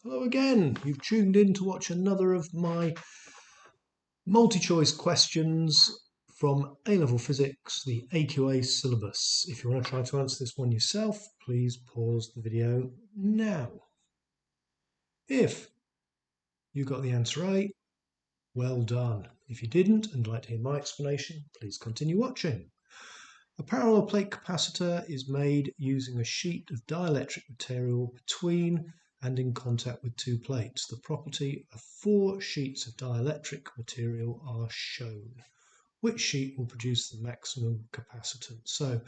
Hello again. You've tuned in to watch another of my multi-choice questions from A-level physics, the AQA syllabus. If you want to try to answer this one yourself, please pause the video now. If you got the answer right, well done. If you didn't and like to hear my explanation, please continue watching. A parallel plate capacitor is made using a sheet of dielectric material between and in contact with two plates. The property of 4 sheets of dielectric material are shown. Which sheet will produce the maximum capacitance? So it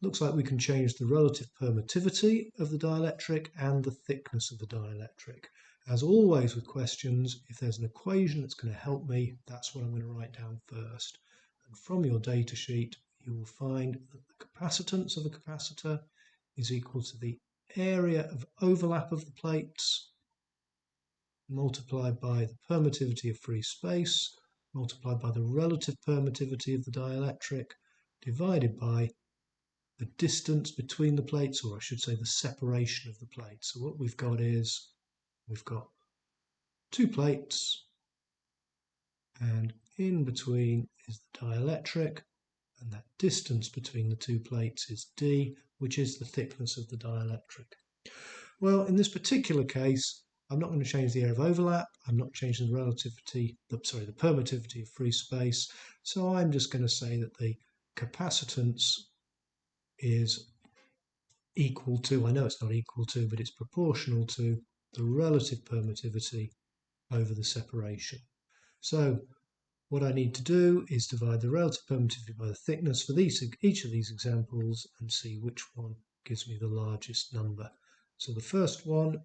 looks like we can change the relative permittivity of the dielectric and the thickness of the dielectric. As always with questions, if there's an equation that's going to help me, that's what I'm going to write down first. And from your data sheet, you will find that the capacitance of a capacitor is equal to the area of overlap of the plates multiplied by the permittivity of free space multiplied by the relative permittivity of the dielectric divided by the distance between the plates, or I should say the separation of the plates. So what we've got is we've got 2 plates and in between is the dielectric, and that distance between the 2 plates is d, which is the thickness of the dielectric. Well, in this particular case, I'm not going to change the area of overlap. I'm not changing the the permittivity of free space. So I'm just going to say that the capacitance is equal to, I know it's not equal to, but it's proportional to the relative permittivity over the separation. So what I need to do is divide the relative permittivity by the thickness for each of these examples and see which one gives me the largest number. So the first one,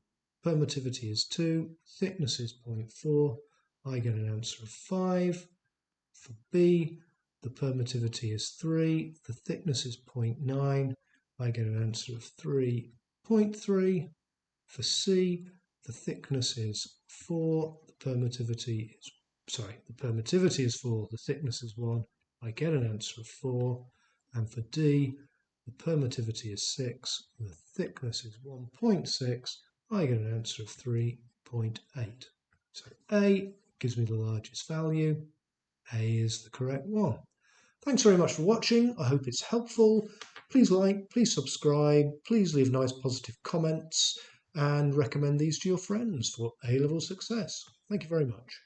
permittivity is 2, thickness is 0.4, I get an answer of 5. For B, the permittivity is 3, the thickness is 0.9, I get an answer of 3.3. For C, the thickness is 4, the permittivity is 4, the thickness is 1, I get an answer of 4. And for D, the permittivity is 6, the thickness is 1.6, I get an answer of 3.8. So A gives me the largest value. A is the correct one. Thanks very much for watching. I hope it's helpful. Please like, please subscribe, please leave nice positive comments and recommend these to your friends for A-level success. Thank you very much.